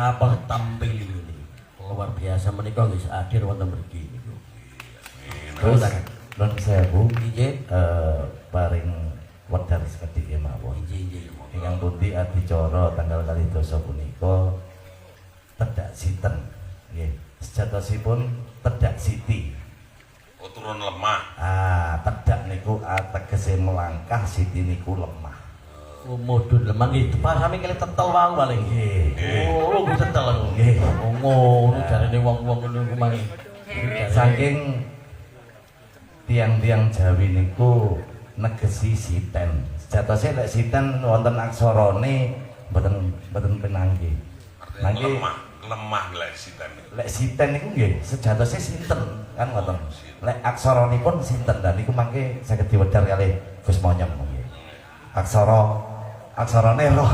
kapal tampil ini luar biasa menika nggih hadir wonten mriki niku. Terus non sewu Nggih. paring wedal sekedhik ya mawon. Nggih. Ingkang pundi adicara tanggal 2 punika Tedak Sinten nggih. Sejatosipun Tedak Siti. Oh, turun lemah. Tedak niku ategese melangkah, Siti niku lemah. Oh, mudhun lemah nggih. Pas sami kali tetel wae paling. Nggih. Oh, ku tetel aku. Nggih. Oh, ngono jarene wong-wong ngono ku mang. Saking tiang-tiang Jawi niku negesi siten. Sejatose lek siten wonten aksarane mboten pinanggih. Artinya lemah lek siten. Lek siten niku nggih sejatose sinten kan ngoten. Lek aksaranipun sinten dan niku mangke saged diwedhar kalih Gus Monyem nggih. Aksarane roh.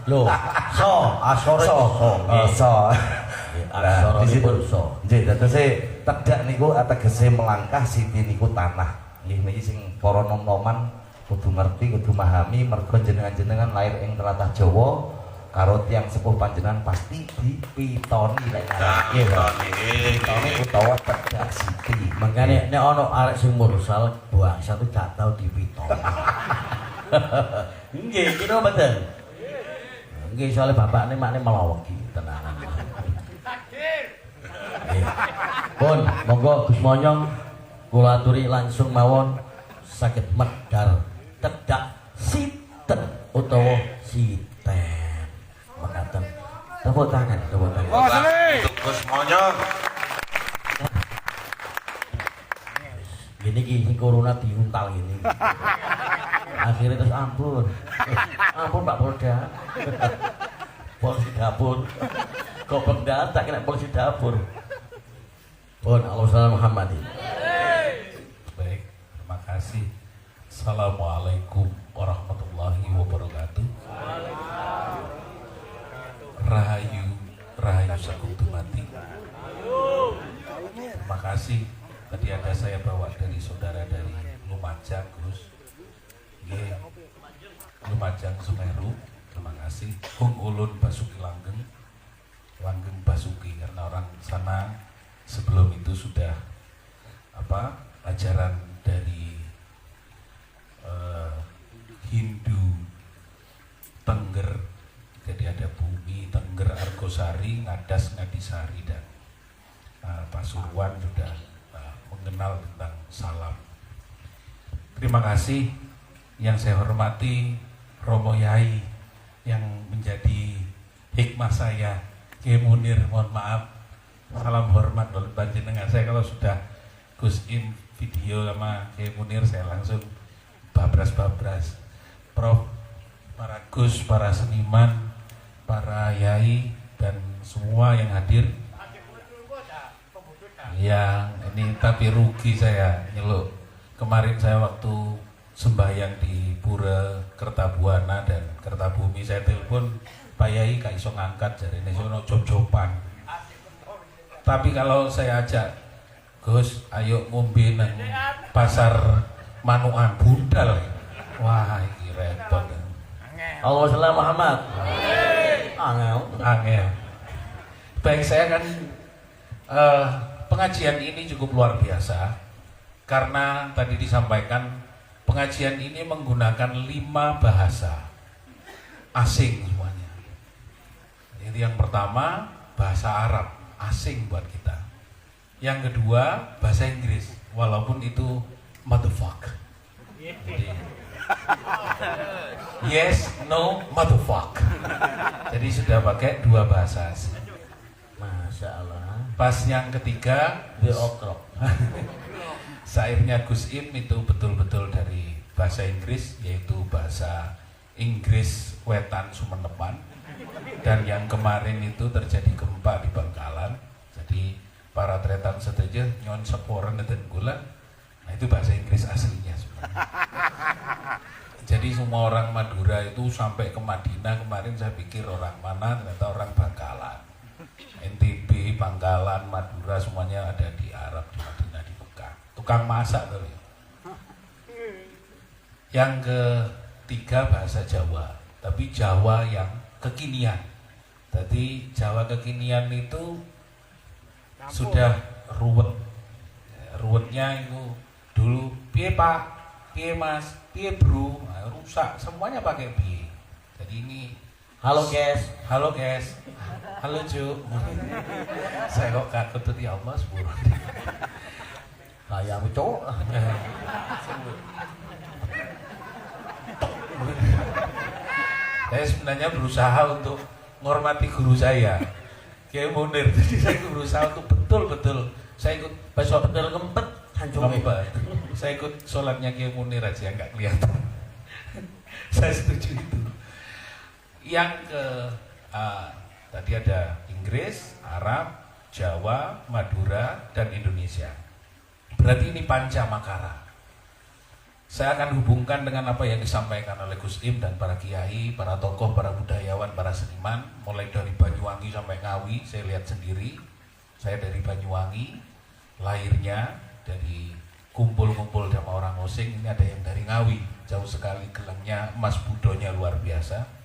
Lho, asore So. Aksaranipun so. Nggih, dadose tedak niku ategese melangkah, Siti niku tanah. Nggih niki sing para nom-noman kudu ngerti, kudu memahami mergo jenengan-jenengan lahir ing tlatah Jawa karo tiyang sepuh panjenengan pasti dipitoni lek nggih. Pitoni utawa tedak Siti. Makanya nek ana arek sing mursal bangsa itu gak tau dipitoni. Nggih, kira mboten. Nggih, soalnya bapakne makne melaweki tenanan. Pun, monggo Gus Monyong kula aturi langsung mawon saged medhar tedak sinten utawa siten. Mekaten. Tepuk tangan. Untuk Gus Monyong. Gini sing corona diuntal gini. Akhirnya terus ampun Pak Polda. Polisi dapur. Goblok tak kena polisi dapur. Pun Allahumma Muhammadin. Baik, terima kasih. Assalamualaikum warahmatullahi wabarakatuh. Rahayu, Rahayu Sakutumati. Terima kasih. Tadi ada saya bawa dari saudara dari Lumajang, Gus. Nggih. Lumajang Sumeru. Terima kasih. Hung Ulun Basuki Langgeng. Langgeng Basuki karena orang sana sebelum itu sudah ajaran dari Hindu Tengger. Jadi ada Bumi, Tengger, Argosari, Ngadas, Ngadisari dan Pasuruan sudah mengenal tentang salam. Terima kasih yang saya hormati Romo Yai yang menjadi hikmah saya. Kiai Munir, mohon maaf, salam hormat oleh panjenengan. Saya kalau sudah Gus Im video sama Kiai Munir saya langsung babras-babras. Prof, para Gus, para seniman, para Yai dan semua yang hadir. Ya, ini tapi rugi saya nyeluk. Kemarin saya waktu sembahyang di Pura Kertabuana dan Kertabumi saya telepon Pak Yai gak iso ngangkat jarine sono job-joban. Tapi kalau saya ajak Gus, ayo ngombe nang pasar Manukan budal. Wah, iki repot. Allahumma Muhammad. Angel. Baik, saya kan pengajian ini cukup luar biasa karena tadi disampaikan pengajian ini menggunakan 5 bahasa asing semuanya. Jadi yang pertama bahasa Arab asing buat kita. Yang kedua bahasa Inggris walaupun itu motherfuck. Jadi yes, no, motherfuck. Jadi sudah pakai 2 bahasa asing. Masya Allah. Pas yang ketiga The Okrok. syairnya Gus Im itu betul-betul dari bahasa Inggris, yaitu bahasa Inggris Wetan Sumenepan. Dan yang kemarin itu terjadi gempa di Bangkalan, jadi para tretan setuju nyon seporen dan gula. Nah itu bahasa Inggris aslinya sebenarnya. Jadi semua orang Madura itu sampai ke Madinah kemarin saya pikir orang mana, ternyata orang Bangkalan. NTB, Bangkalan, Madura semuanya ada di Arab, di Madinah, di Mekah. Tukang masak tuh. Yang ketiga bahasa Jawa, tapi Jawa yang kekinian. Jadi Jawa kekinian itu sudah ruwet. Ruwetnya itu dulu piye Pak, piye Mas, piye Bro, nah, rusak semuanya pakai piye. Jadi ini Halo guys. halo guys, halo Cuk. Saya kok kaget ya Allah sepuluh. Kayak aku cowok. Saya sebenarnya berusaha untuk menghormati guru saya, Kiai Munir. Jadi saya berusaha untuk betul-betul saya ikut Besok betul kempet hancur. Saya ikut sholatnya Kiai Munir aja, nggak kelihatan. Saya setuju itu. Yang ke tadi ada Inggris, Arab, Jawa, Madura, dan Indonesia. Berarti ini Pancamakara. Saya akan hubungkan dengan apa yang disampaikan oleh Gus Im dan para kiai, para tokoh, para budayawan, para seniman, mulai dari Banyuwangi sampai Ngawi. Saya lihat sendiri, saya dari Banyuwangi, lahirnya dari kumpul-kumpul sama orang Osing. Ini ada yang dari Ngawi, jauh sekali, gelangnya Mas Budonya luar biasa.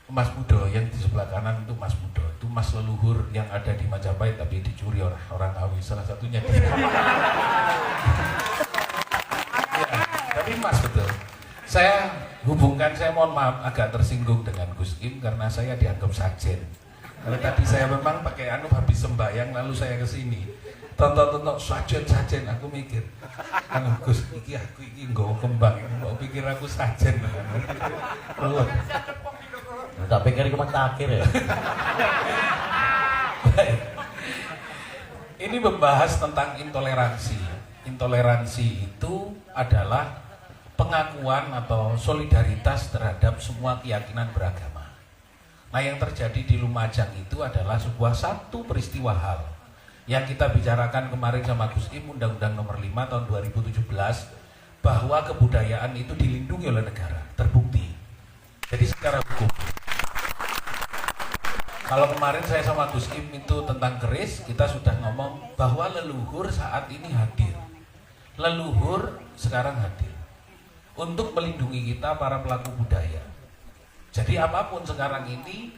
Mas Budo yang di sebelah kanan itu Mas Budo, itu Mas leluhur yang ada di Majapahit tapi dicuri oleh orang Ngawi, salah satunya dia. Ya, tapi Mas betul. Saya hubungkan, saya mohon maaf agak tersinggung dengan Gus Im karena saya dianggap sajen. Kalau tadi saya memang pakai habis sembahyang lalu saya ke sini. Tonton sajen, aku mikir, Gus iki aku iki nggawa kembang, mau pikir aku sajen. Ruwet. Tak pikir itu akhir ya. Baik. Ini membahas tentang intoleransi. Intoleransi itu adalah pengakuan atau solidaritas terhadap semua keyakinan beragama. Nah, yang terjadi di Lumajang itu adalah satu peristiwa hal yang kita bicarakan kemarin sama Gus Im, Undang-Undang Nomor 5 tahun 2017, bahwa kebudayaan itu dilindungi oleh negara, terbukti. Jadi secara hukum. Kalau kemarin saya sama Gus Im itu tentang keris, kita sudah ngomong bahwa leluhur saat ini hadir. Leluhur sekarang hadir untuk melindungi kita para pelaku budaya. Jadi apapun sekarang ini,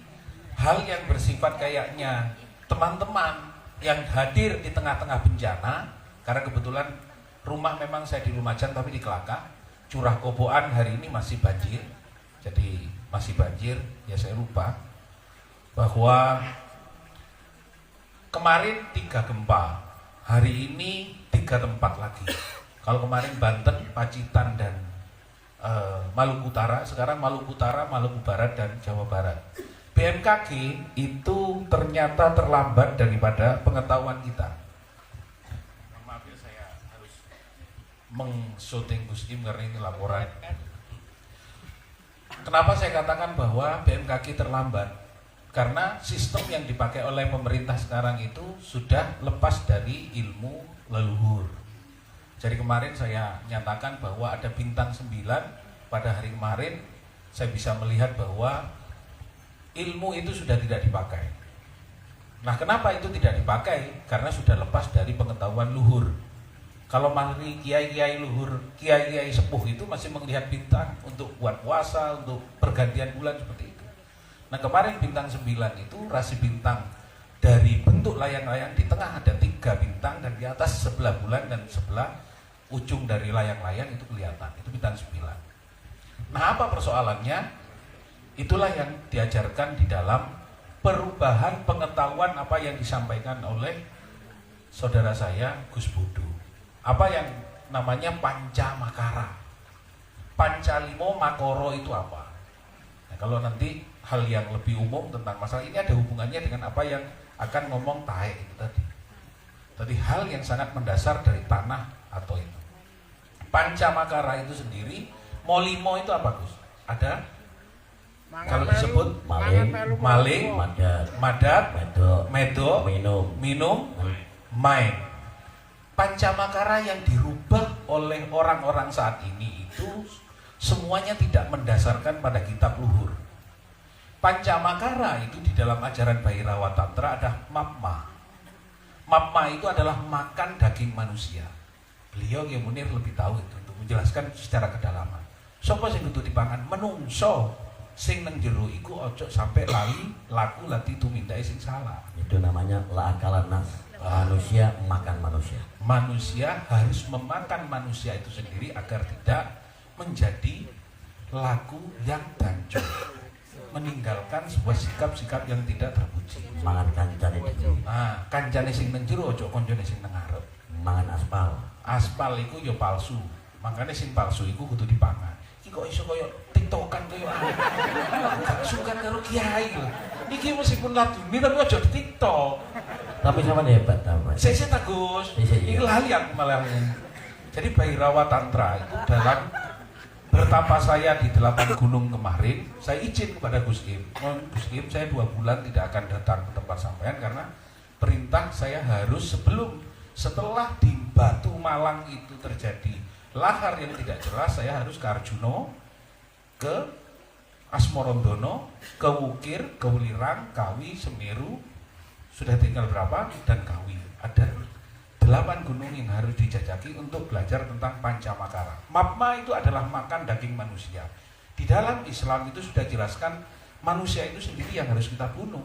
hal yang bersifat kayaknya teman-teman yang hadir di tengah-tengah bencana, karena kebetulan rumah memang saya di Lumajang tapi di Kelaka, Curah Koboan hari ini masih banjir. Jadi masih banjir, ya saya lupa bahwa kemarin 3 gempa, hari ini 3 tempat lagi. Kalau kemarin Banten, Pacitan, dan Maluku Utara, sekarang Maluku Utara, Maluku Barat, dan Jawa Barat. BMKG itu ternyata terlambat daripada pengetahuan kita. Maaf ya, saya harus meng-shooting Gus Im karena ini laporan. Kenapa saya katakan bahwa BMKG terlambat? Karena sistem yang dipakai oleh pemerintah sekarang itu sudah lepas dari ilmu leluhur. Jadi kemarin saya nyatakan bahwa ada bintang 9 pada hari kemarin, saya bisa melihat bahwa ilmu itu sudah tidak dipakai. Nah, kenapa itu tidak dipakai? Karena sudah lepas dari pengetahuan luhur. Kalau mari kiai-kiai luhur, kiai-kiai sepuh itu masih melihat bintang untuk buat puasa, untuk pergantian bulan seperti itu. Nah, kemarin bintang 9 itu rasi bintang dari bentuk layang-layang, di tengah ada 3 bintang dan di atas sebelah bulan dan sebelah ujung dari layang-layang itu kelihatan. Itu bintang 9. Nah, apa persoalannya? Itulah yang diajarkan di dalam perubahan pengetahuan apa yang disampaikan oleh saudara saya Gus Budu. Apa yang namanya Pancamakara. Pancalimo Makoro itu apa? Nah, kalau nanti hal yang lebih umum tentang masalah ini ada hubungannya dengan apa yang akan ngomong Tae itu tadi. Tadi hal yang sangat mendasar dari tanah atau itu. Pancamakara itu sendiri, Molimo itu apa Gus? Ada? Kalau disebut maling, madat, medo, minum, main. Pancamakara yang dirubah oleh orang-orang saat ini itu semuanya tidak mendasarkan pada kitab luhur. Pancamakara itu di dalam ajaran Bhairawa Tantra ada mapma. Mapma itu adalah makan daging manusia. Beliau Kiai Munir lebih tahu itu untuk menjelaskan secara kedalaman. Sopo sing kudu dipangan? Menungso. sing nang jero iku ojo sampai lali laku lati tumindai sing salah. Itu namanya la akalan nas. Manusia makan manusia. Manusia harus memakan manusia itu sendiri agar tidak menjadi laku yang dancur, meninggalkan sebuah sikap-sikap yang tidak terpuji. Mangan kancane dhewe. Nah, kancane sing nang jero ojo koncone sing nang ngarep. Mangan aspal. Aspal iku ya palsu. Makanya sing palsu iku kudu dipangan. Iki kok iso koyo tiktokan koyo aku. Gak suka karo kiai lho. Iki meskipun laduni tapi aja di TikTok. Tapi sama hebat ta, Mas. Sese ta Gus. Iki lali aku malah. Jadi Bhairawa Tantra itu dalam bertapa saya di 8 gunung kemarin, saya izin kepada Gus Im. Gus Im, saya 2 bulan tidak akan datang ke tempat sampean karena perintah saya harus setelah di Batu Malang itu terjadi lahar yang tidak jelas, saya harus ke Arjuno, ke Asmorondono, ke Wukir, ke Wulirang, Kawi, Semeru, sudah tinggal berapa, dan Kawi. Ada 8 gunung yang harus dijajaki untuk belajar tentang Pancamakara. Mapma itu adalah makan daging manusia. Di dalam Islam itu sudah jelaskan manusia itu sendiri yang harus kita bunuh.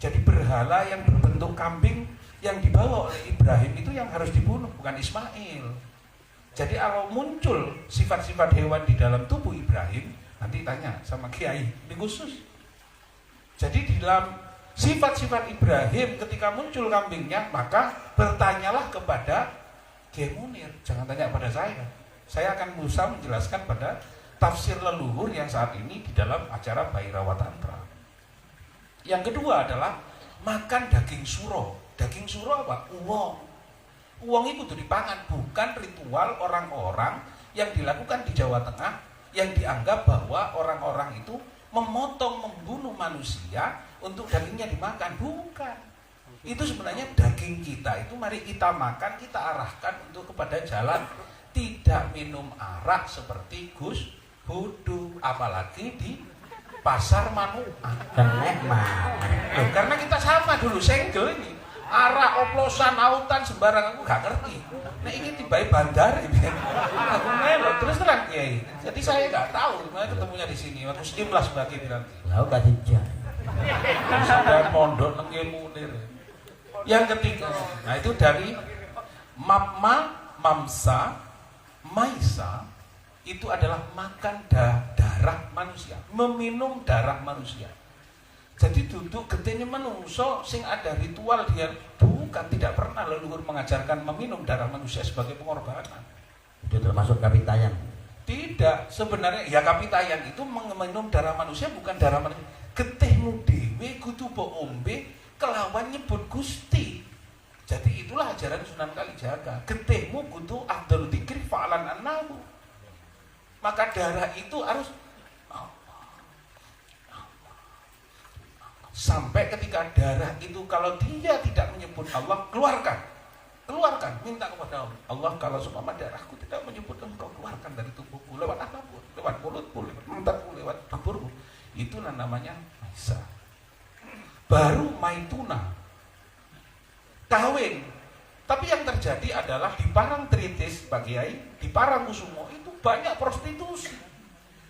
Jadi berhala yang berbentuk kambing yang dibawa oleh Ibrahim itu yang harus dibunuh, bukan Ismail. Jadi kalau muncul sifat-sifat hewan di dalam tubuh Ibrahim, nanti tanya sama Kiai, ini khusus. Jadi di dalam sifat-sifat Ibrahim ketika muncul kambingnya, maka bertanyalah kepada Kiai Munir, jangan tanya pada saya. Saya akan berusaha menjelaskan pada tafsir leluhur yang saat ini di dalam acara Bhairawa Tantra. Yang kedua adalah makan daging suro. Daging suro apa? Uwong. Uwong itu kudu dipangan, bukan ritual orang-orang yang dilakukan di Jawa Tengah yang dianggap bahwa orang-orang itu memotong, membunuh manusia untuk dagingnya dimakan. Bukan. Itu sebenarnya daging kita itu mari kita makan, kita arahkan untuk kepada jalan. Tidak minum arak seperti Gus Hudu, apalagi di pasar Manukan. Kenek mah. Karena kita sama dulu senggel ini. Arak, oplosan, autan, sembarang aku gak ngerti. Nah ini tiba-tiba bandar ini. Aku melo terus terang Kiai. Jadi saya gak tahu gimana ketemunya di sini. Waktu Muslim lah sebagai piranti. Lah gak dijak. Sampai pondok nang Munir. Yang ketiga, nah itu dari mapma, mamsa, maisa, itu adalah makan darah manusia, meminum darah manusia. Jadi duduk getihnya menungso sing ada ritual dia bukan, tidak pernah leluhur mengajarkan meminum darah manusia sebagai pengorbanan. Itu termasuk kapitayan. Tidak, sebenarnya ya kapitayan itu meminum darah manusia bukan darah manusia. Getihmu dhewe kudu mbok ombe kelawan nyebut Gusti. Jadi itulah ajaran Sunan Kalijaga. Getihmu kudu afdhalu dzikri fa'alan annahu. Maka darah itu harus sampai ketika darah itu kalau dia tidak menyebut Allah, keluarkan, minta kepada Allah, kalau seumpama darahku tidak menyebut Engkau, keluarkan dari tubuhku lewat apapun, lewat mulutku, lewat mataku, lewat tuburku. Itulah namanya maisa. Baru maituna, kawin. Tapi yang terjadi adalah di Parangtritis, Pak Kiai, di Parangkusumo itu banyak prostitusi.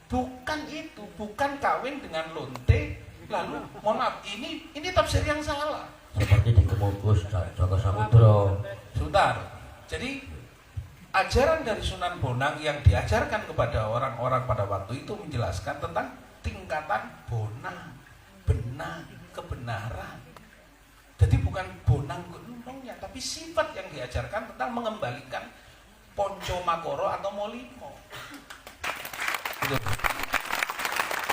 Bukan itu, bukan kawin dengan lonte. Lalu, mohon maaf, ini tafsir yang salah. Seperti di Kemukus, Joko Samudro. Sebentar. Jadi ajaran dari Sunan Bonang yang diajarkan kepada orang-orang pada waktu itu menjelaskan tentang tingkatan bonang, benang, kebenaran. Jadi bukan bonang gunungnya, tapi sifat yang diajarkan tentang mengembalikan ponco makoro atau molimo. Gitu.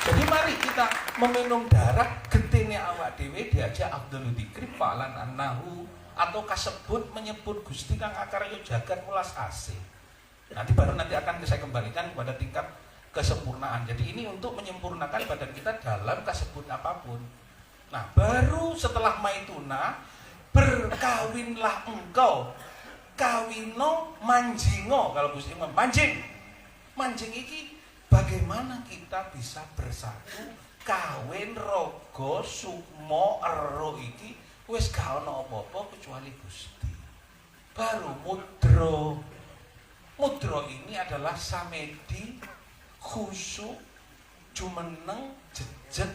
Jadi mari kita meminum darah getihnya awak dhewe diajak afdhalu dzikri fa'alan annahu atau kasebut menyebut Gusti kang akarya jagat welas asih. Nanti akan saya kembalikan kepada tingkat kesempurnaan. Jadi ini untuk menyempurnakan badan kita dalam kasebut apapun. Nah, baru setelah maituna berkawinlah engkau. Kawino manjingo kalau Gusti Imam manjing. Manjing iki bagaimana kita bisa bersatu kawin rogo sukmo ero iki wis gak ana apa-apa kecuali Gusti. Baru mudra ini adalah samedi khusyuk jumeneng jejeg.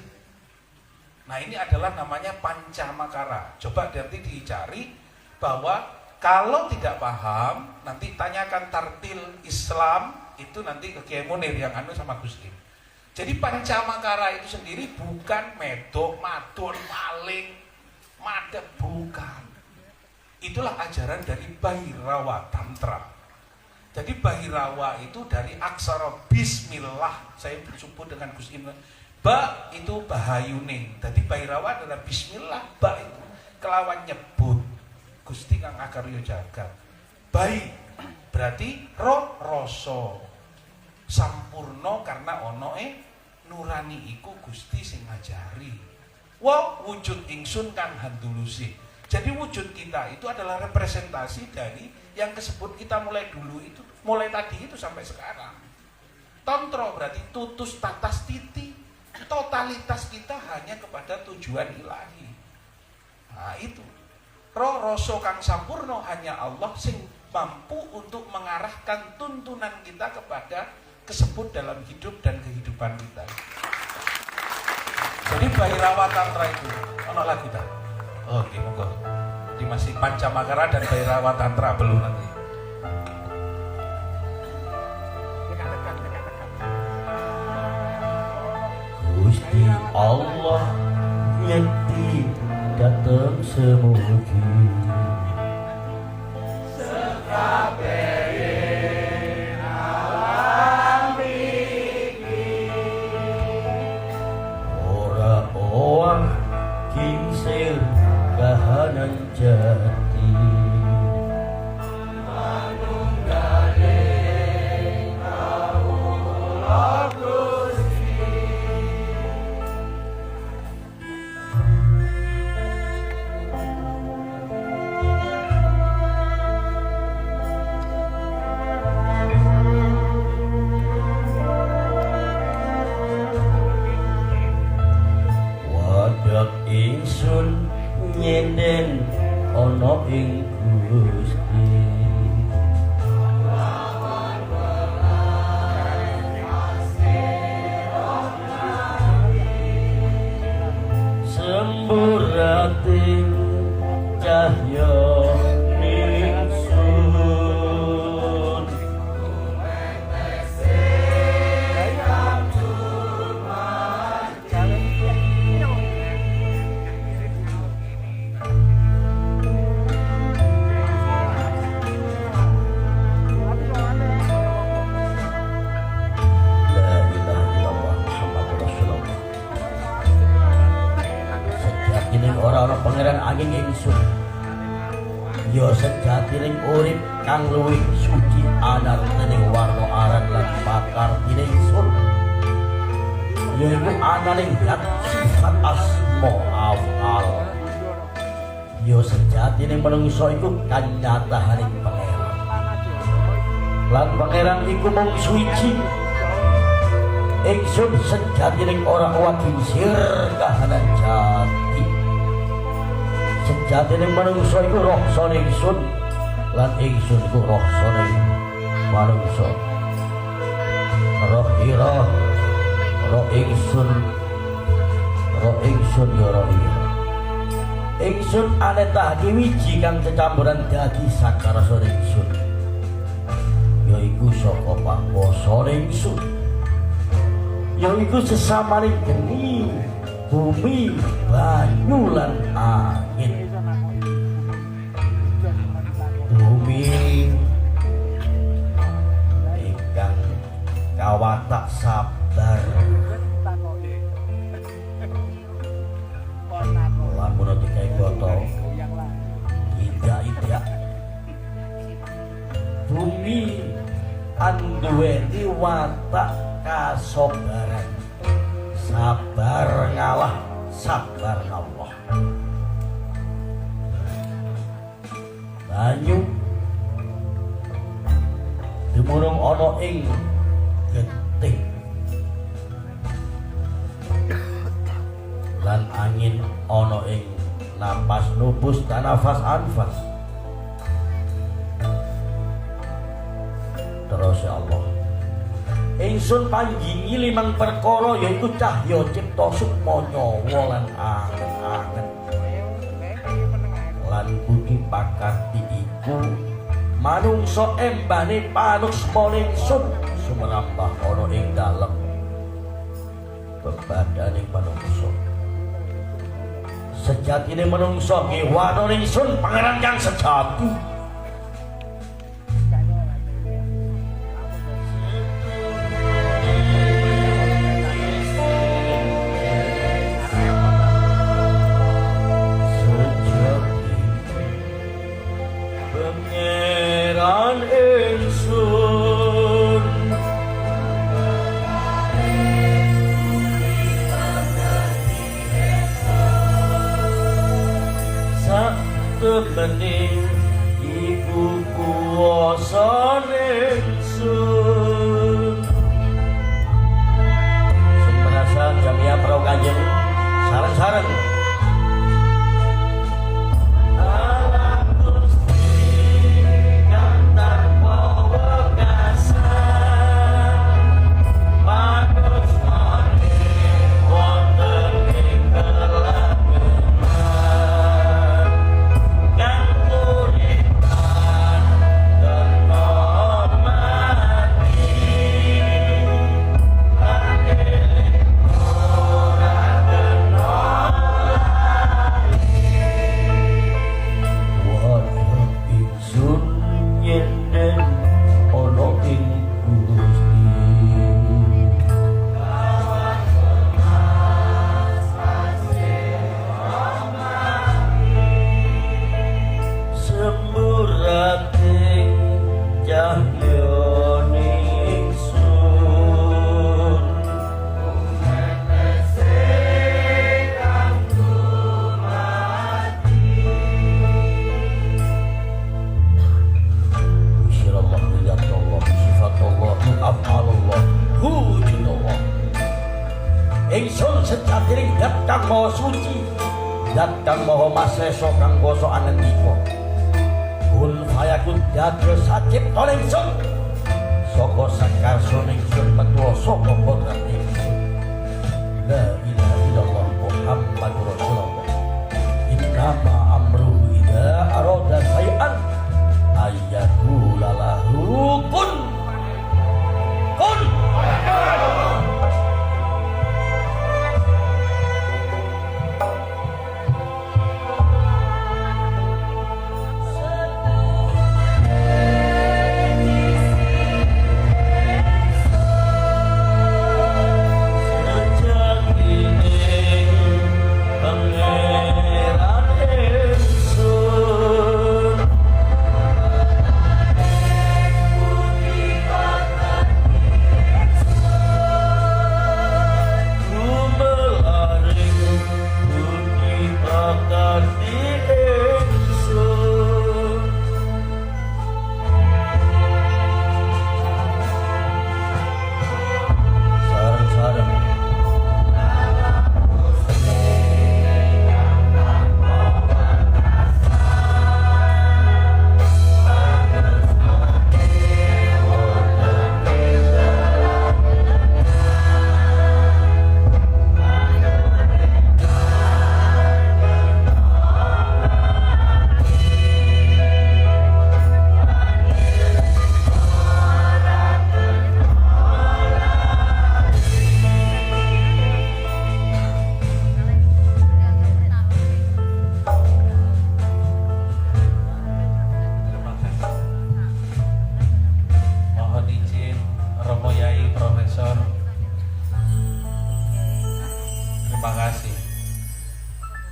Nah ini adalah namanya pancamakara. Coba nanti dicari bahwa kalau tidak paham nanti tanyakan tartil Islam itu nanti ke Kiai Munir yang anu sama Gus Im. Jadi pancamakara itu sendiri bukan medok, madon, maling, madep, bukan. Itulah ajaran dari Bhairawa Tantra. Jadi Bhairawa itu dari aksara bismillah. Saya bersumpah dengan Gus Im. Ba itu bahayune. Jadi Bhairawa adalah bismillah. Ba itu kelawan nyebut Gusti kang akarya jagat. Bai berarti roh rasa. Sampurno karena onoe nurani iku Gusti sing ngajari. Wa wujud ingsun kang handulusi. Jadi wujud kita itu adalah representasi dari yang disebut kita mulai dulu itu, mulai tadi itu sampai sekarang. Tantra berarti tutus tatas titi. Totalitas kita hanya kepada tujuan ilahi. Nah itu. Roh rasa kang sampurno hanya Allah sing mampu untuk mengarahkan tuntunan kita kepada kesebut dalam hidup dan kehidupan kita. Jadi Bhairawa Tantra itu ono lagu ta? Oke, monggo. Jadi masih Pancamakara dan Bhairawa Tantra belum nanti. Gusti Allah nyekti datang semugi kingsir kahanan jati manunggale kawula Gusti. Wadak ingsun nyenden ana ing Gusti. Semburating cahya ingsun orang-orang pangeran angin ingsun yo sejatining urip kang luwih suci anar dening warna aran lan bakar ingsun yo iku ananing zat sifat asma awal yo sejatining manungsa iku kanyataning pangeran lan pangeran iku mung suci ingsun sejatining ora wakinsir kahanan jati sejatining manungsa iku raksane ingsun lan ingsun iku raksane manungsa roh ira roh ingsun ya roh ira ingsun anetake wiji kang cecampuran dadi sakarasa ingsun yaiku saka pangwasane ingsun yaiku sesamaning geni bumi banyu lan angin bumi ingkang kawatak sabar lamun dikai boto tidak bumi anduweni watak kasabaran sabar ngalah sabar Allah banyu dumurung ana ing getih lan angin ana ing napas nubus dan nafas anfas terus ya Allah ingsun ingsun panjingi limang perkara yaiku cahya cipta sukma nyawa lan angen-angen lan budi pakati iku manungsa embane panusma ingsun sumrambah ana ing dalem bebadane manungsa sejatine manungsa ngewana ingsun pangeran kang sejati bening iku kuwasa ingsun sing merasa jamiah pro kanjeng sareng-sareng ingsun sejatining dat kang maha suci dat kang maha masesa kang basa anandika kun fayakun dados sacipta ingsun saka sakarsa ingsun metuwa saka kodrat ingsun la ilaha illallah muhammadur rasulullah innama amruhu idza arada syai'an ayyaqula lahu kun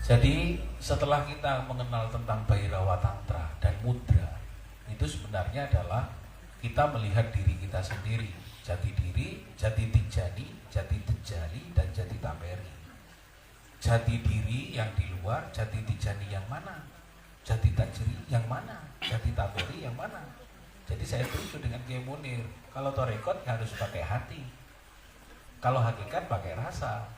Jadi setelah kita mengenal tentang Bhairawa Tantra dan Mudra, itu sebenarnya adalah kita melihat diri kita sendiri, jati diri, jati tijani, jati tejali, dan jati taperi. Jati diri yang di luar, jati tijani yang mana? Jati tajri yang mana? Jati taperi yang mana? Jadi saya setuju dengan Kiai Munir, kalau tarekat harus pakai hati, kalau hakikat pakai rasa.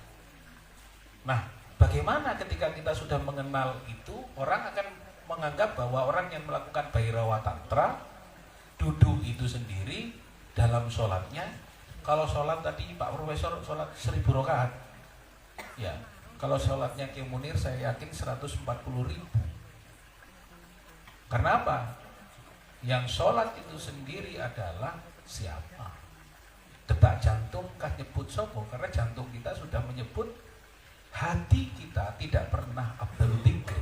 Nah, bagaimana ketika kita sudah mengenal itu, orang akan menganggap bahwa orang yang melakukan Bhairawa Tantra, duduk itu sendiri dalam sholatnya, Kalau sholat tadi Pak Profesor sholat 1000 rakaat. Ya, kalau sholatnya Ki Munir saya yakin 140.000. Karena apa? Yang sholat itu sendiri adalah siapa? Detak jantung kah nyebut sopo? Karena jantung kita sudah menyebut, hati kita tidak pernah abdul dzikr,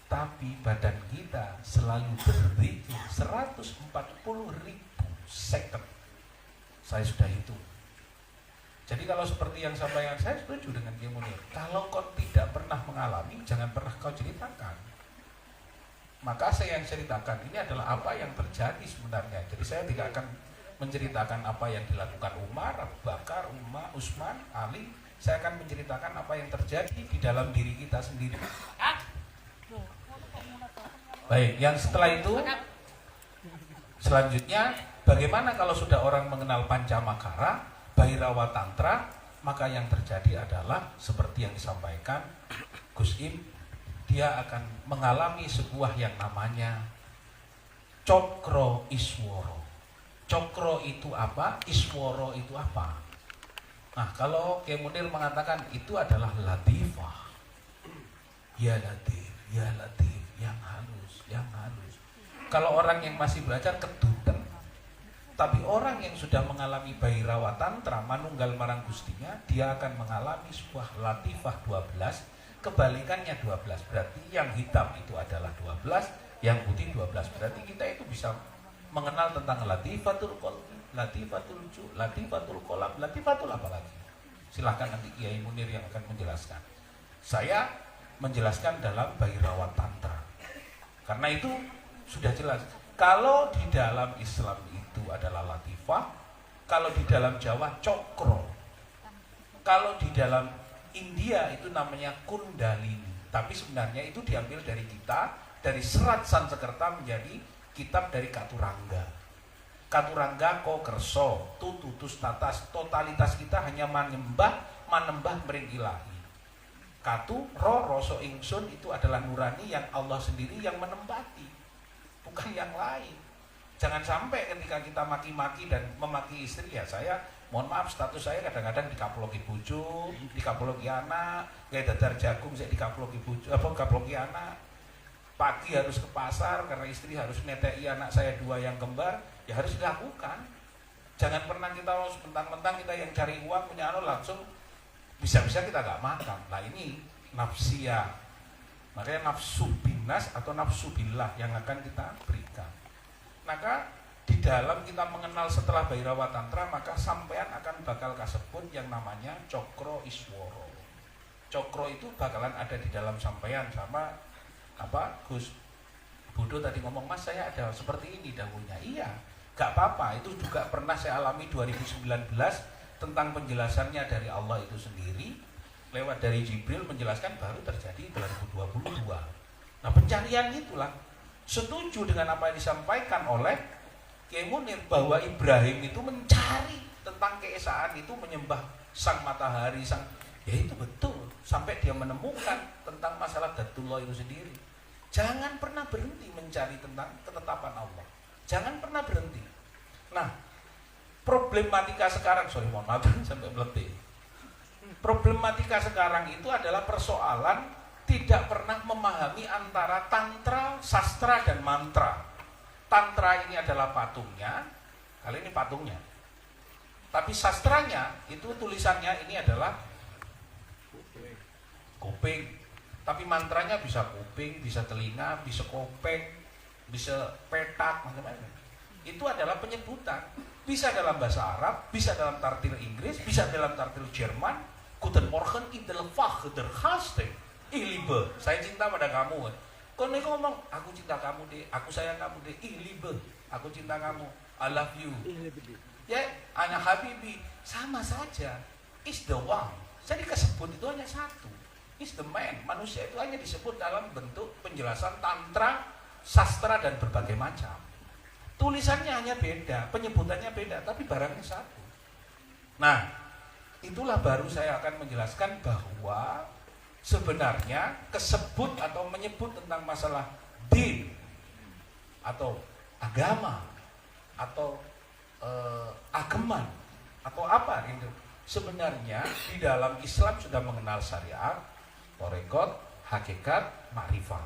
tapi badan kita selalu berzikir 140.000 second. Saya sudah hitung. Jadi kalau seperti yang sampaikan, saya setuju dengan Ki Munir. Kalau kau tidak pernah mengalami, jangan pernah kau ceritakan. Maka saya yang ceritakan ini adalah apa yang terjadi sebenarnya. Jadi saya tidak akan menceritakan apa yang dilakukan Umar, Abu Bakar, Utsman, Ali. Saya akan menceritakan apa yang terjadi di dalam diri kita sendiri. Baik, yang setelah itu, selanjutnya, bagaimana kalau sudah orang mengenal Pancamakara, Bhairawa Tantra, maka yang terjadi adalah seperti yang disampaikan Gus Im, dia akan mengalami sebuah yang namanya Cokro Isworo. Cokro itu apa? Isworo itu apa? Nah, kalau Ki Munir mengatakan itu adalah latifah. Ya latif, yang halus, yang halus. Kalau orang yang masih belajar kedutan. Tapi orang yang sudah mengalami Bhairawa Tantra, manunggal marang gustinya, dia akan mengalami sebuah latifah 12, kebalikannya 12. Berarti yang hitam itu adalah 12, yang putih 12. Berarti kita itu bisa mengenal tentang latifatul qalbi, latifatul ju, latifatul qalam, latifatul apa lagi. Silahkan nanti Kiai Munir yang akan menjelaskan. Saya menjelaskan dalam Bhairawa Tantra. Karena itu sudah jelas. Kalau di dalam Islam itu adalah latifah, kalau di dalam Jawa cokro, kalau di dalam India itu namanya kundalini. Tapi sebenarnya itu diambil dari kita, dari serat Sanskerta menjadi kitab dari Katurangga. Katurangga ko kerso, tututus tatas, totalitas kita hanya manembah mering ilahi. Katu ro roso ingsun itu adalah nurani yang Allah sendiri yang menempati, bukan yang lain. Jangan sampai ketika kita maki-maki dan memaki istri, ya saya mohon maaf status saya kadang-kadang dikaploki bojo, dikaploki anak, kayak dadar jagung saya dikaploki bojo, kaploki anak. Pagi harus ke pasar karena istri harus netei anak saya 2 yang kembar, ya harus dilakukan. Jangan pernah kita mentang-mentang kita yang cari uang punya anak langsung bisa-bisa kita gak makan. Nah ini nafsiyah, makanya nafsu binas atau nafsu billah yang akan kita berikan. Maka di dalam kita mengenal setelah Bhairawa Tantra, maka sampean akan bakal kasebut yang namanya Cokro Isworo. Cokro itu bakalan ada di dalam sampean. Sama apa Gus Budo tadi ngomong, Mas saya ada seperti ini dahulunya. Iya, gak apa-apa, itu juga pernah saya alami 2019 tentang penjelasannya dari Allah itu sendiri lewat dari Jibril menjelaskan, baru terjadi 2022. Nah pencarian itulah, setuju dengan apa yang disampaikan oleh Kiai Munir bahwa Ibrahim itu mencari tentang keesaan itu, menyembah sang matahari, ya itu betul, sampai dia menemukan tentang masalah Datullah itu sendiri. Jangan pernah berhenti mencari tentang ketetapan Allah, jangan pernah berhenti. Nah problematika sekarang, mohon maaf sampai meletik. Problematika sekarang itu adalah persoalan tidak pernah memahami antara tantra, sastra, dan mantra. Tantra ini adalah patungnya, kali ini patungnya. Tapi sastranya itu tulisannya ini adalah kuping. Tapi mantranya bisa kuping, bisa telinga, bisa kopeng, bisa petak, macam-macam. Itu adalah penyebutan. Bisa dalam bahasa Arab, bisa dalam tartil Inggris, bisa dalam tartil Jerman. Guten Morgen in der Fach der Haste. Liebe, saya cinta pada kamu. Kau ngomong, aku cinta kamu deh, aku sayang kamu deh. Liebe, aku cinta kamu. I love you. Ya, ana habibi, sama saja. Is the one. Jadi kesebut itu hanya satu. Is the man. Manusia itu hanya disebut dalam bentuk penjelasan tantra, sastra, dan berbagai macam. Tulisannya hanya beda, penyebutannya beda, tapi barangnya satu. Nah, itulah baru saya akan menjelaskan bahwa sebenarnya kesebut atau menyebut tentang masalah din atau agama atau ageman Atau apa itu? Sebenarnya di dalam Islam sudah mengenal syariat, torekot, hakikat, makrifat.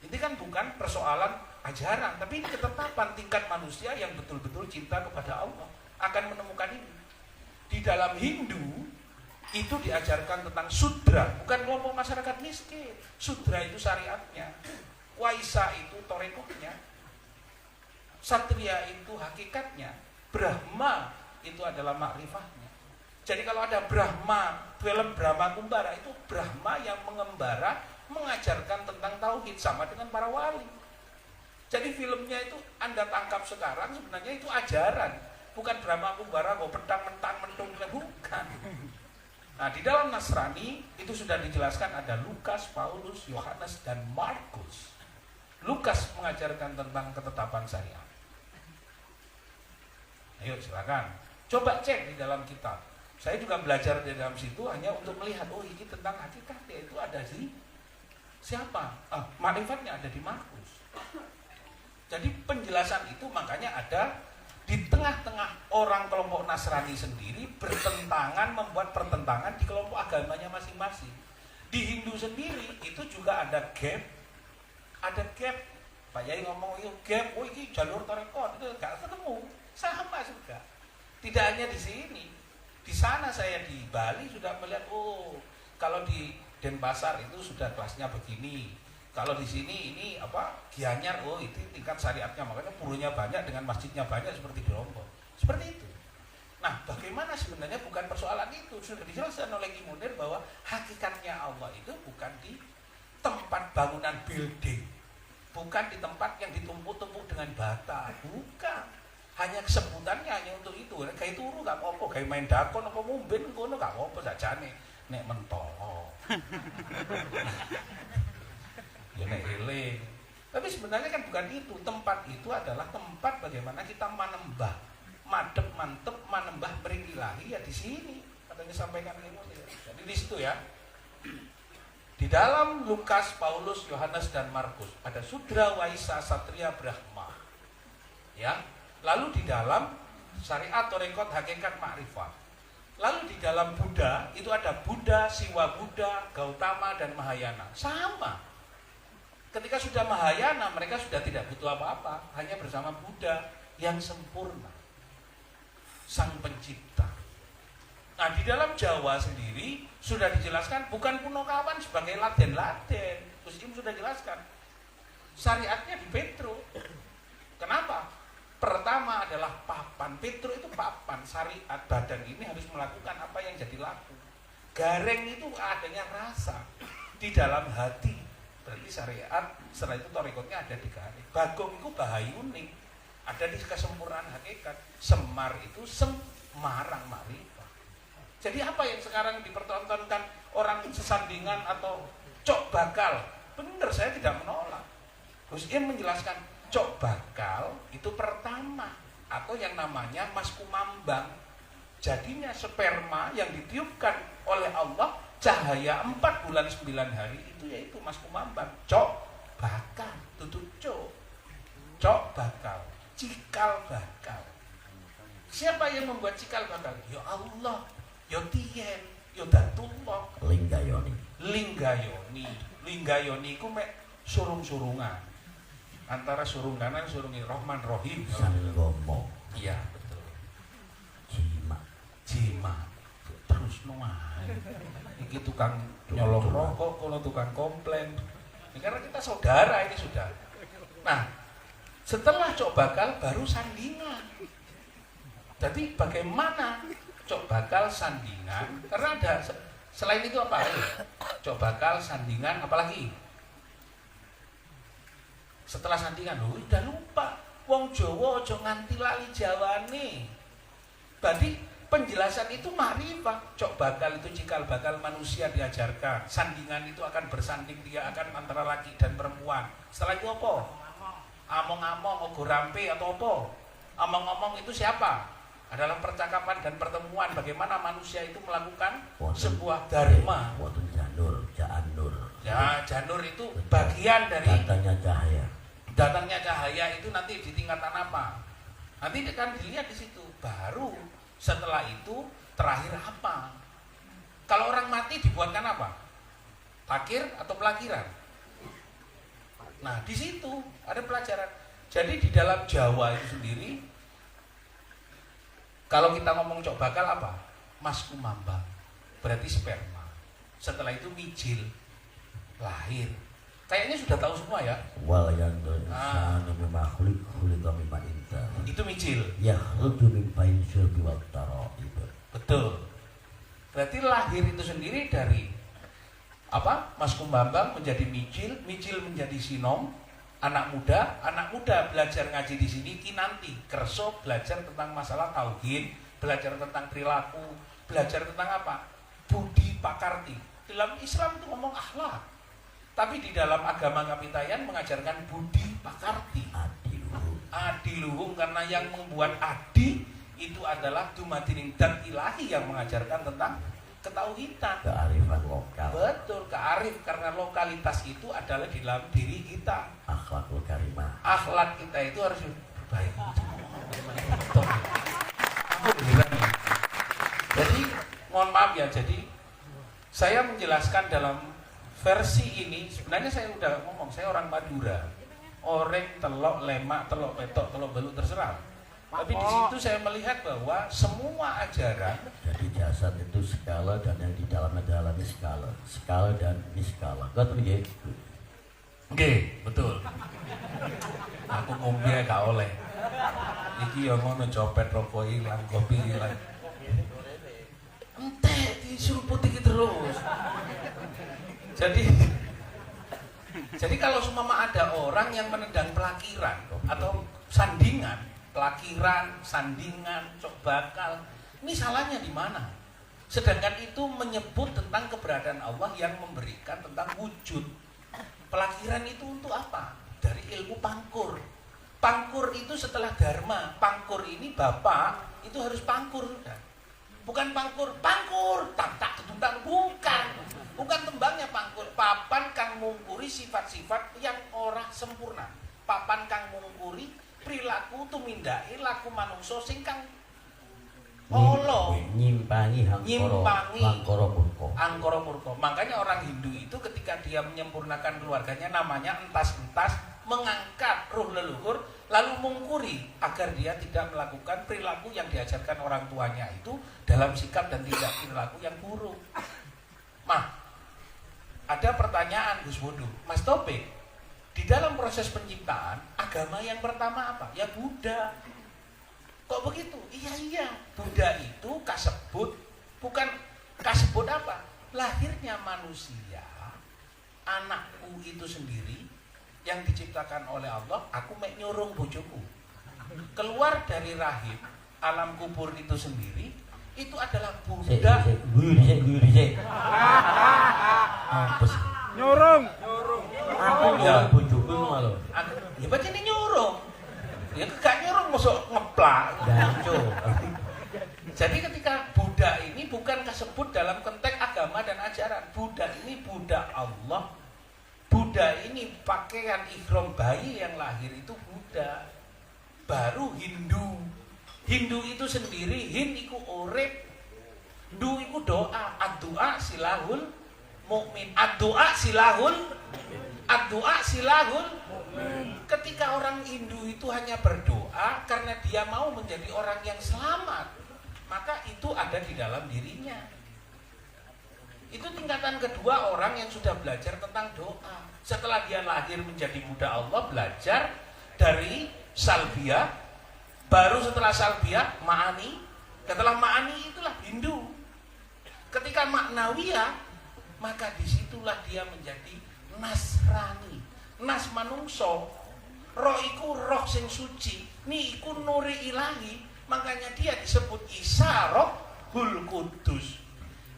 Ini kan bukan persoalan ajaran, tapi ini ketetapan tingkat manusia yang betul-betul cinta kepada Allah akan menemukan ini. Di dalam Hindu itu diajarkan tentang sudra, bukan kelompok masyarakat miskin. Sudra itu syariatnya, waisa itu torekotnya, satria itu hakikatnya, Brahma itu adalah makrifahnya. Jadi kalau ada Brahma, film Brahma Kumbara itu Brahma yang mengembara mengajarkan tentang tauhid sama dengan para wali. Jadi filmnya itu Anda tangkap sekarang sebenarnya itu ajaran, bukan Brahma Kumbara kok pedang mentang mentung, bukan. Nah, di dalam Nasrani itu sudah dijelaskan ada Lukas, Paulus, Yohanes dan Markus. Lukas mengajarkan tentang ketetapan syariat. Ayo silakan, coba cek di dalam kitab. Saya juga belajar di dalam situ hanya untuk melihat, oh ini tentang hakikatnya itu ada di siapa? Makrifatnya ada di Markus. Jadi penjelasan itu makanya ada di tengah-tengah orang kelompok Nasrani sendiri bertentangan, membuat pertentangan di kelompok agamanya masing-masing. Di Hindu sendiri itu juga ada gap. Ada gap. Pak Yai ngomong itu gap, oh ini jalur torekot, itu gak ketemu. Sama juga. Tidak hanya di sini. Di sana saya di Bali sudah melihat, oh kalau di Denpasar itu sudah kelasnya begini. Kalau di sini ini Gianyar, oh itu tingkat syariatnya, makanya purunya banyak dengan masjidnya banyak seperti di Lombok. Seperti itu. Nah, bagaimana sebenarnya bukan persoalan itu. Sudah dijelaskan oleh Ki Munir bahwa hakikatnya Allah itu bukan di tempat bangunan building. Bukan di tempat yang ditumpuk-tumpuk dengan bata, bukan. Hanya sebutannya hanya untuk itu. Kayak turu gak apa-apa, kayak main dakon apa mumbin ngono gak apa-apa sajane. Nek mentolo. Ya nek eling. Tapi sebenarnya kan bukan itu. Tempat itu adalah tempat bagaimana kita menembah, madep mantep menembah mering ilahi ya di sini. Katanya sampaikan ini. Jadi di situ ya. Di dalam Lukas, Paulus, Yohanes dan Markus ada Sudra, Waisa, Satria, Brahma. Ya. Lalu di dalam syariat, torekot, hakikat, makrifat. Lalu di dalam Buddha itu ada Buddha, Siwa Buddha, Gautama dan Mahayana. Sama. Ketika sudah Mahayana mereka sudah tidak butuh apa-apa, hanya bersama Buddha yang sempurna, Sang Pencipta. Nah di dalam Jawa sendiri sudah dijelaskan bukan Punokawan sebagai laden-laden. Gus Im sudah jelaskan. Syariatnya di Petro. Kenapa? Pertama adalah papan. Petro itu papan, syariat. Badan ini harus melakukan apa yang jadi laku. Gareng itu adanya rasa di dalam hati. Berarti syariat, setelah itu torekotnya ada di gareng. Bagong itu bahayuning, ada di kesempurnaan hakikat. Semar itu semarang makrifat. Jadi apa yang sekarang dipertontonkan orang sesandingan atau cok bakal? Benar, saya tidak menolak. Gus Im menjelaskan cok bakal itu pertama atau yang namanya mas kumambang. Jadinya sperma yang ditiupkan oleh Allah cahaya 4 bulan 9 hari itu yaitu mas kumambang. Cok bakal, tutut cok bakal, cikal bakal. Siapa yang membuat cikal bakal? Ya Allah, ya Tien, ya Datullah. Linggayoni ku mek surung-surungan. Antara surung kanan, surung Rahman Rohim. Sanggomo. Iya betul. Jima. Terus nuan. Iki tukang nyolong rokok, kalau tukang komplain. Ini karena kita saudara ini sudah. Nah, setelah cok bakal baru sandingan. Jadi bagaimana cok bakal sandingan? Karena ada selain itu apa? Cok bakal sandingan apalagi? Setelah sandingan, udah lupa. Wong Jawa aja nganti lali Jawane. Berarti penjelasan itu makrifat. Cok bakal itu cikal bakal manusia diajarkan. Sandingan itu akan bersanding, dia akan antara laki dan perempuan. Setelah itu apa? Among-among, ogo rampe atau apa? Among-among itu siapa? Adalah percakapan dan pertemuan bagaimana manusia itu melakukan sebuah dharma. Ya, janur itu bagian dari datangnya cahaya itu nanti di tingkatan apa? Nanti kan dilihat di situ. Baru Setelah itu terakhir apa? Kalau orang mati dibuatkan apa? Takir atau pelakiran? Nah, di situ ada pelajaran. Jadi di dalam Jawa itu sendiri, kalau kita ngomong cok bakal apa? Mas kumambang, berarti sperma. Setelah itu mijil, lahir. Kayaknya sudah tahu semua ya. Wal insanu mimma khuliqa mimma inta. Itu mijil. Yakhruju min baini sulbi wat tara'ib. Betul. Berarti lahir itu sendiri dari apa? Mas Kumbambang menjadi mijil, mijil menjadi sinom, anak muda belajar ngaji di sini kinanti, kerso belajar tentang masalah tauhid, belajar tentang perilaku, belajar tentang apa? Budi pakarti. Dalam Islam itu ngomong akhlak. Tapi di dalam agama Kapitayan mengajarkan budi pakarti. Adiluhum, karena yang membuat adi itu adalah dumadining dan ilahi yang mengajarkan tentang ketauhidan. Kearifan lokal. Betul, kearif, karena lokalitas itu adalah di dalam diri kita. Akhlakul karimah. Akhlak kita itu harus baik. Jadi mohon maaf ya, jadi saya menjelaskan dalam versi ini, sebenarnya saya udah ngomong, saya orang Madura. Oreng, telok, lemak, telok, petok, telok, beluk, terserah. Tapi di situ saya melihat bahwa semua ajaran, Jadi jasad itu skala dan yang di dalamnya adalah niskala. Skala dan niskala. Betul ya? oke, betul. Aku ngombe gak oleh. Iki yang ngono copet rokok hilang, kopi hilang. Entek disuruh putih terus. Jadi kalau seumpama ada orang yang menendang pelakiran atau sandingan, pelakiran, sandingan, cok bakal, ini salahnya di mana? Sedangkan itu menyebut tentang keberadaan Allah yang memberikan tentang wujud. Pelakiran itu untuk apa? Dari ilmu pangkur. Pangkur itu setelah dharma. Pangkur ini bapak itu harus pangkur sudah. Bukan pangkur, tak ketutang, bukan tembangnya pangkur. Papan kang mungkuri sifat-sifat yang ora sempurna. Papan kang mungkuri perilaku tumindake laku manungsa sing kang Allah Nyimpangi angkara murka. Makanya orang Hindu itu ketika dia menyempurnakan keluarganya namanya entas-entas, mengangkat ruh leluhur lalu mungkuri agar dia tidak melakukan perilaku yang diajarkan orang tuanya itu dalam sikap dan tidak perilaku yang buruk. Nah, ada pertanyaan Gus Wodo, Mas Topik, di dalam proses penciptaan agama yang pertama apa? Ya Buddha. Kok begitu? Iya, Buddha itu kasebut, bukan kasebut apa? Lahirnya manusia, anakku itu sendiri yang diciptakan oleh Allah, aku mek nyurung bojoku. Keluar dari rahim, alam kubur itu sendiri, itu adalah Buddha. Guyu dhisik. Nyurung. Aku ya bojoku malu. Ya berarti ini nyurung. Ya gak nyurung masuk ngeplak. Ganco. Jadi ketika Buddha ini bukan disebut dalam konteks agama dan ajaran. Buddha ini Buddha Allah. Buddha ini pakaian ihram bayi yang lahir itu Buddha. Baru Hindu. Hindu itu sendiri, Hin iku urip, Du iku doa, ad-doa silahul mukmin. Ad-doa silahul Ketika orang Hindu itu hanya berdoa karena dia mau menjadi orang yang selamat, maka itu ada di dalam dirinya. Itu tingkatan kedua orang yang sudah belajar tentang doa. Setelah dia lahir menjadi budak Allah, belajar dari salbiyah, baru setelah salbiyah ma'ani, setelah ma'ani itulah Hindu. Ketika maknawiyah, maka disitulah dia menjadi Nasrani. Nas manungso, roh iku roh sing suci, ni iku nuri ilahi, makanya dia disebut Isyaroh hul Kudus.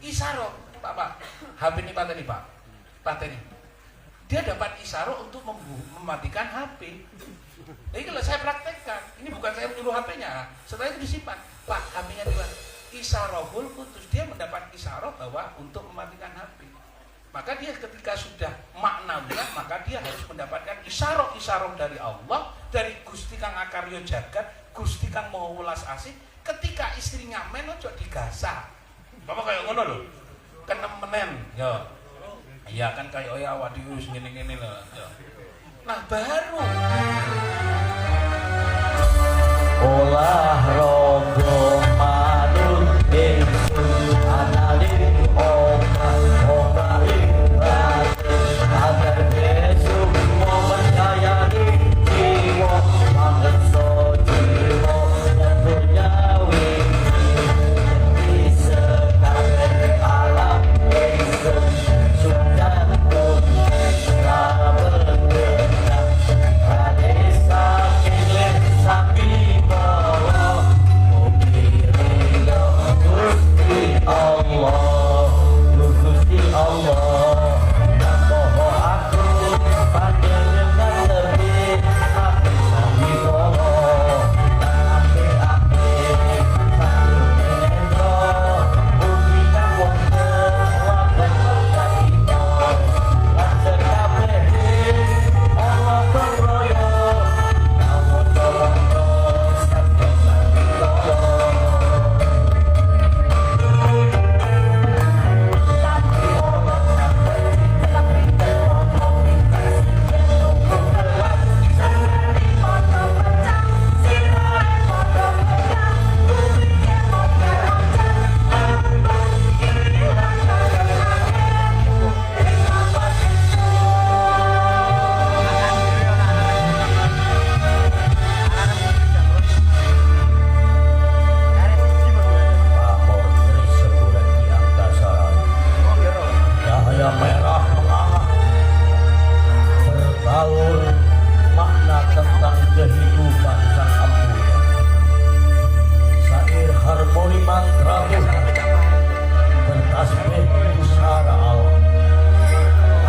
Isyaroh, Pak, HP ini pateni. Dia dapat isyaroh untuk mematikan HP. Jadi kalau saya praktekkan, ini bukan saya menyuruh HP-nya, setelah itu disimpan. Pak, HP-nya dia Isyarohul Kudus, dia mendapat isyaroh bahwa untuk mematikan HP. Maka dia ketika sudah maknawiyah, maka dia harus mendapatkan isyaroh dari Allah, dari Gusti Kang Akarya Jagat, Gusti Kang Maha Welas Asih. Ketika ketika istri ngamen ojo digasak. Bapak kayak ngono lho. Kenemenen ya. Iya kan kayak oh ya awak dhewe wis ngene-ngene lho. Ya. Nah, baru olahraga manut ingsun analing obah ing batin agar besok mau mencayani jiwa mangsa jiwa duniawi bisa kabeh alam ingsun sudah tak bergerak Adesa kilir sapi bawa Mukirilo Gusti Allah Gusti Allah Namoho aku panjenengan lebih Api sapi bawa Api-api satu menendro Bumi kang wonten wabah kita Lancar kabeh Allah berroyo namun tolong sampai sampai tolong tapi Allah sampai tapi tolong kasih gelap sendiri foto pecah sirai foto pecah bumi kemot keronceng ambon hilang pamor dari sebulan di angkasa cahaya merah menganga berbaur makna tentang kehidupan sang ampuna sair harmoni mantra Tuhan bertasbih pusara Allah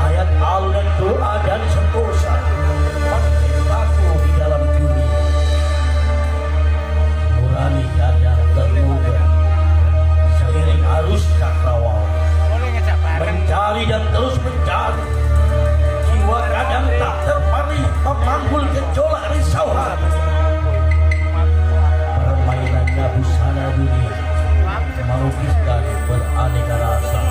ayat al dan doa dan sentosa menciptaku di dalam dunia nurani dadang terluka seiring arus cakrawala mencari dan terus mencari jiwa kadang tak terpari memanggul gejolak risau hati permainannya busana dunia melukiskan beraneka rasa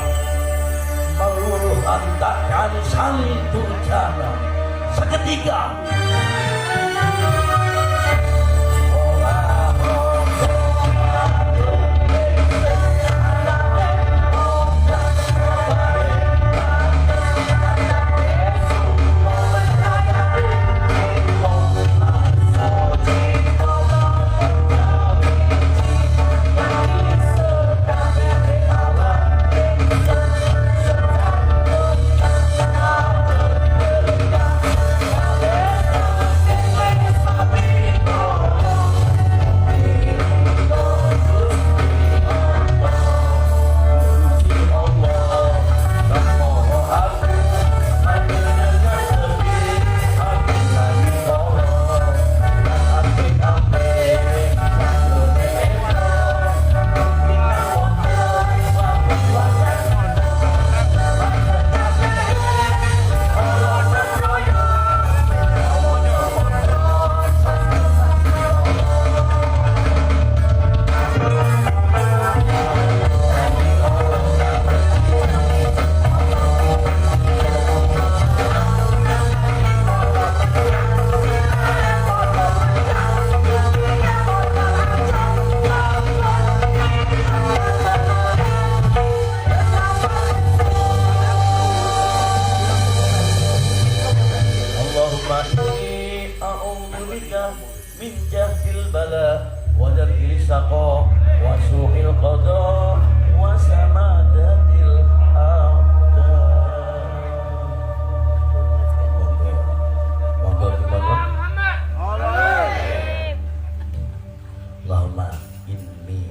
meluluh lantakkan sang durjana seketika min jahdil bala wa darkil saqa wa su'il qada wa samadatil aqda. Monggo gimana? Allahumma inni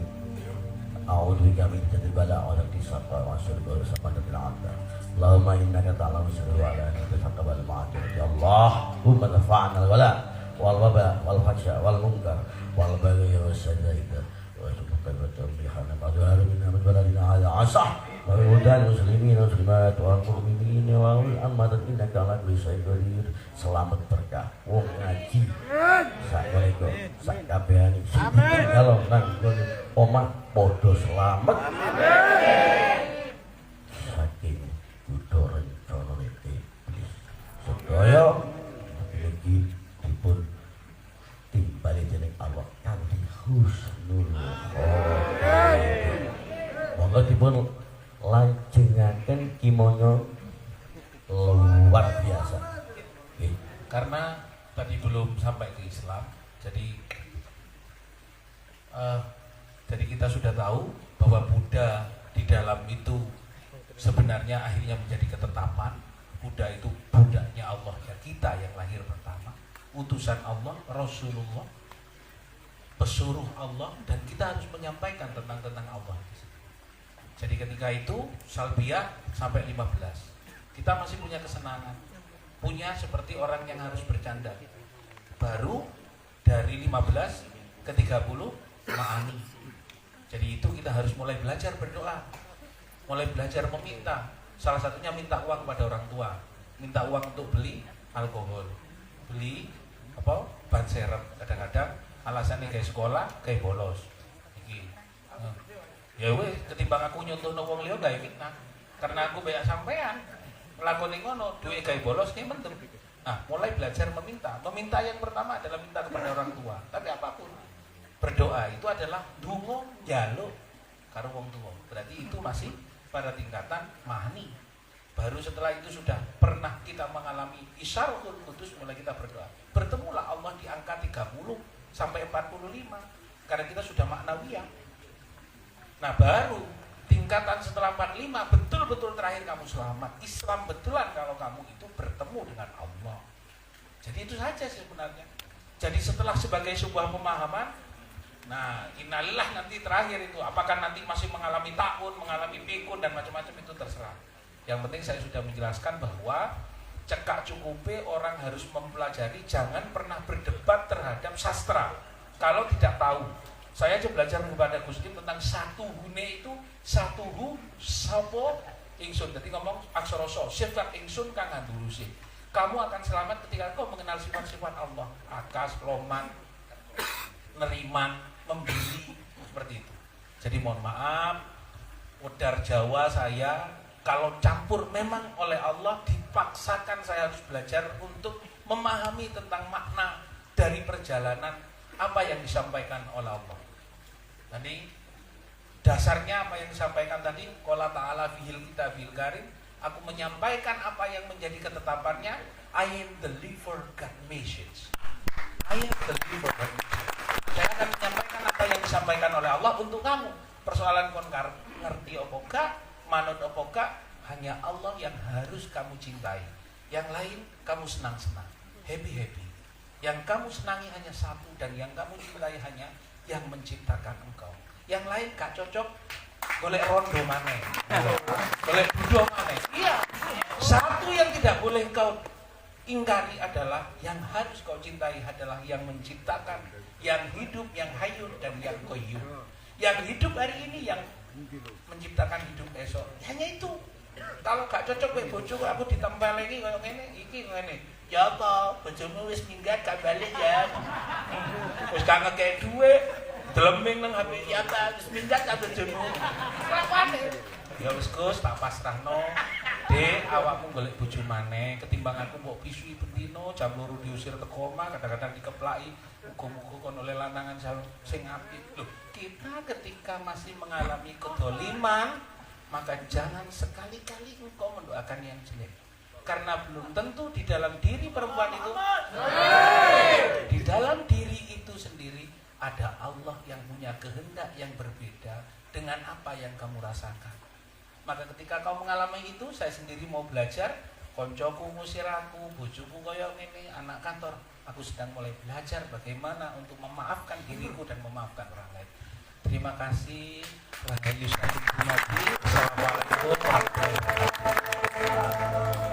a'udzubika min jahdil bala wa darkil saqa wa su'il qada wa samadatil aqda. Allahumma innaka ta'lamu sirri wa alaniyati taqabbal ma'adik ya Allah. Allahumma rafa'na al-wala wal waba wal fahsya wal munkar wal baghi was sadaida wa subhanallahi bihana qadar min baladina ala asah wa hudan muslimin wa muslimat wa mu'minin wa ammat innaka ala kulli syai'in qadir. Selamat berkah wong ngaji sak kowe sak kabehane kalau nang omah padha slamet. Saking budha rencana iblis. Sedaya iki dipun timbali dening Allah kanthi husnul khotimah. Monggo dipun lajengaken kimonya luar biasa. Nggih. Karena tadi belum sampai ke Islam, jadi kita sudah tahu bahwa Buddha di dalam itu sebenarnya akhirnya menjadi ketetapan. Buddha itu budaknya Allah, ya kita yang lahir pertama, utusan Allah, Rasulullah, pesuruh Allah, dan kita harus menyampaikan tentang Allah. Jadi ketika itu Salbiah sampai 15 kita masih punya kesenangan, punya seperti orang yang harus bercanda. Baru dari 15 ke 30 ma'ani. Jadi itu kita harus mulai belajar berdoa, mulai belajar meminta. Salah satunya minta uang kepada orang tua, minta uang untuk beli alkohol, beli ban serep. Kadang-kadang alasannya kayak sekolah, kayak bolos. Ya weh, ketimbang aku nyontoh wong liya gawe fitnah. Karena aku banyak sampean lakoni ngono, duwe gawe bolos ki mendem. Nah, mulai belajar meminta. Meminta yang pertama adalah minta kepada orang tua. Tapi apapun, berdoa itu adalah donga njaluk karo wong tua. Berarti itu masih pada tingkatan mahani. Baru setelah itu sudah pernah kita mengalami isyarahul kudus, mulai kita berdoa. Bertemulah Allah di angka 30 sampai 45 karena kita sudah maknawiyah. Nah, baru tingkatan setelah 45 betul-betul terakhir kamu selamat. Islam betulan kalau kamu itu bertemu dengan Allah. Jadi itu saja sebenarnya. Jadi setelah sebagai sebuah pemahaman, nah innalillah nanti terakhir itu apakah nanti masih mengalami takun, mengalami pikun dan macam-macam itu terserah. Yang penting saya sudah menjelaskan bahwa cekak cukupe orang harus mempelajari, jangan pernah berdebat terhadap sastra kalau tidak tahu. Saya aja belajar kepada Gusti tentang satu hune itu satu hu sapa ingsun. Jadi ngomong aksara so, sifat ingsun kang ngandulusi. Kamu akan selamat ketika kau mengenal sifat-sifat Allah. Akas, loman, neriman, memberi, seperti itu. Jadi mohon maaf, wedar Jawa saya kalau campur memang oleh Allah dipaksakan saya harus belajar untuk memahami tentang makna dari perjalanan apa yang disampaikan oleh Allah. Tadi dasarnya apa yang disampaikan tadi, qala ta'ala fihil kitabil karim, aku menyampaikan apa yang menjadi ketetapannya. I am deliver God message. I am deliver God message. Saya akan menyampaikan apa yang disampaikan oleh Allah untuk kamu. Persoalan kon ngerti apa gak, manut apa gak, hanya Allah yang harus kamu cintai. Yang lain kamu senang-senang, happy-happy. Yang kamu senangi hanya satu, dan yang kamu cintai hanya yang menciptakan engkau. Yang lain gak cocok, golek rondo maneh, golek budo maneh. Iya, satu yang tidak boleh kau ingkari adalah yang harus kau cintai adalah yang menciptakan, yang hidup, yang hayyun dan yang qayyum. Yang hidup hari ini, yang menciptakan hidup esok. Hanya itu. Kalau gak cocok kowe bojoku aku ditempel iki koyo ngene, iki ngene. Ya apa, bojomu wis minggat gak balik ya. Wis gak ngekek dhuwit, deleming nang HP ya ta, wis minggat ta bojomu. Kelakuane. Ya wis Gus, tak pasrahno. Dek, awakmu golek bojo maneh ketimbang aku mbok pisui bendino jam 2 diusir teko omah, kadang-kadang dikeplaki. Muga-muga kon oleh lanangan sing apik. Loh, kita ketika masih mengalami kedoliman, maka jangan sekali-kali engkau mendoakan yang jelek. Karena belum tentu di dalam diri perempuan itu, di dalam diri itu sendiri ada Allah yang punya kehendak yang berbeda dengan apa yang kamu rasakan. Maka ketika kau mengalami itu, saya sendiri mau belajar, koncoku ngusir aku, bojoku koyo ngene, anak kantor, aku sedang mulai belajar bagaimana untuk memaafkan diriku dan memaafkan orang lain. Terima kasih. Rahayu saking dumadi. Assalamualaikum warahmatullahi wabarakatuh.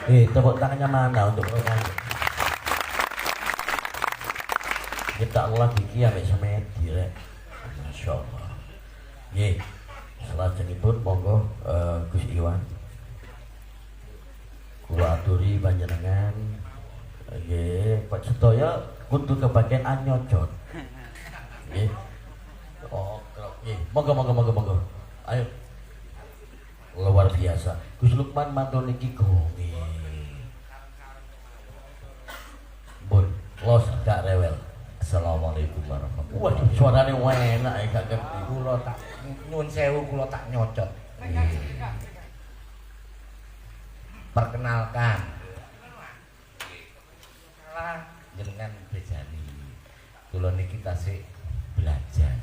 Tepuk tangannya mana untuk program? Kita ulang gigi ambek semedi rek. Masyaallah. Nggih. Salajengipun monggo Gus Iwan. Kula aturi panjenengan nggih Pak sedaya kudu kebagian anyocot. Nggih. Oh, nggih. Monggo. Ayo. Luar biasa. Gus Lukman mantul niki gonge. Bun, los gak rewel. Assalamualaikum warahmatullahi wabarakatuh. Waduh, suarane enak ya gak ngerti. Kula tak nyuwun sewu, kula tak nyocot. Perkenalkan. Jenengan bejani. Kula niki tasih belajar.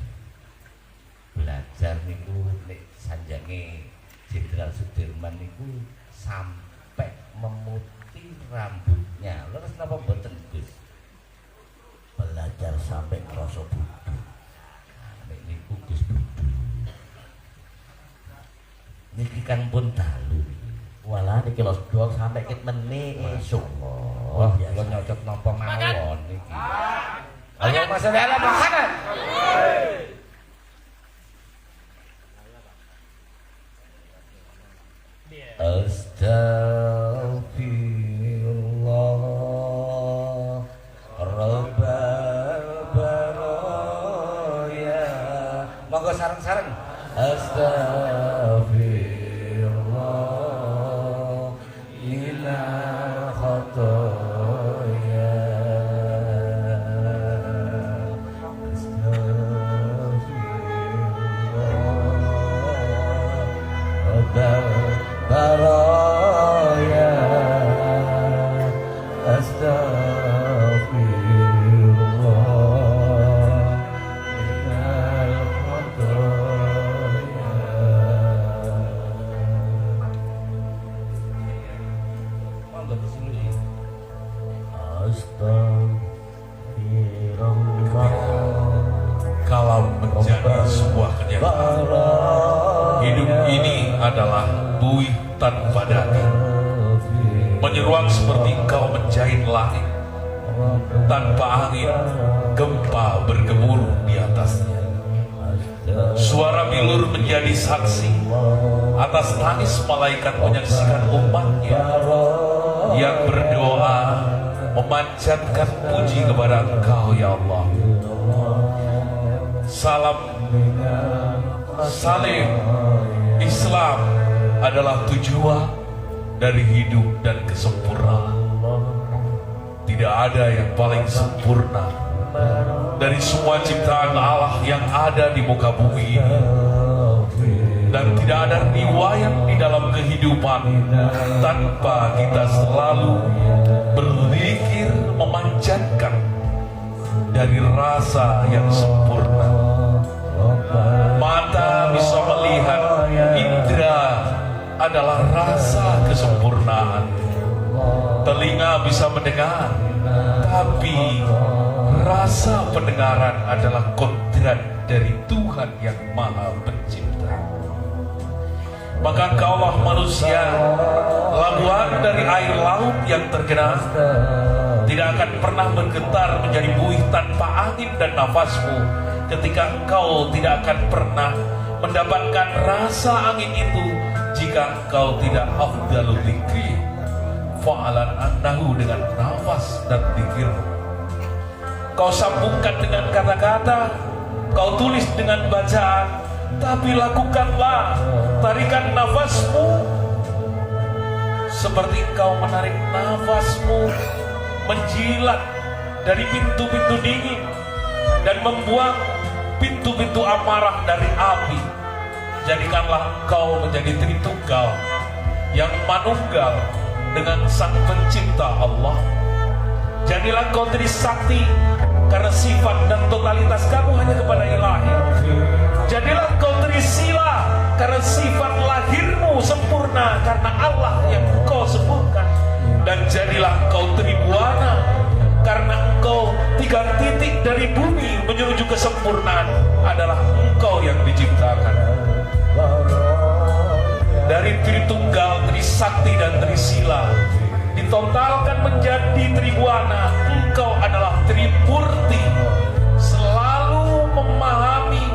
Belajar niku nek sanjange Jenderal Sudirman niku sampai memutih rambutnya. Terus kenapa mboten Gus? Belajar sampai kroso budu. Nek niku Gus budu. Niki kan pun dalu. Walah niki los dog sampai ket meneh esuk. Wah, kula nyocot napa mawon niki. Ayo Mas Dela makan. Astaghfirullah Rabbal baraya. Monggo sareng-sareng. Astaghfirullah minal khotoya. Astaghfirullah Rabbal baraya. Astaghfirullah minal khotoya. Monggo disini. Astagfirullah. Kalau menjadi sebuah kenyataan, hidup ini adalah buih tanpa daging, menyeruak seperti engkau menjahit langit. Tanpa angin, gempa bergemuruh di atasnya. Suara bilur menjadi saksi atas tangis malaikat menyaksikan umatnya yang berdoa memanjatkan puji kepada Engkau ya Allah. Salam salim. Islam adalah tujuan dari hidup dan kesempurnaan. Tidak ada yang paling sempurna dari semua ciptaan Allah yang ada di muka bumi ini. Dan tidak ada riwayat di dalam kehidupan tanpa kita selalu berzikir memanjatkan dari rasa yang sempurna. Mata bisa melihat, indera adalah rasa kesempurnaan. Telinga bisa mendengar, tapi rasa pendengaran adalah kodrat dari Tuhan yang Maha Pencipta. Maka kaulah manusia, labuhan dari air laut yang tergenang, tidak akan pernah bergetar menjadi buih tanpa angin dan nafasmu. Ketika engkau tidak akan pernah mendapatkan rasa angin itu jika engkau tidak afdalul dzikri fa'alan annahu dengan nafas dan dzikirmu. Kau sambungkan dengan kata-kata, kau tulis dengan bacaan, tapi lakukanlah tarikan nafasmu seperti engkau menarik nafasmu menjilat dari pintu-pintu dingin dan membuang pintu-pintu amarah dari api. Jadikanlah engkau menjadi Tritunggal yang manunggal dengan Sang Pencipta Allah. Jadilah engkau Trisakti karena sifat dan totalitas kamu hanya kepada Ilahi. Jadilah engkau Trisila karena sifat lahirmu sempurna karena Allah yang engkau sebutkan. Dan jadilah engkau Tribuana karena engkau tiga titik dari bumi menuju kesempurnaan adalah engkau yang diciptakan. Dari Tritunggal, Trisakti dan Trisila ditotalkan menjadi Tribuana, engkau adalah Tripurti, selalu memahami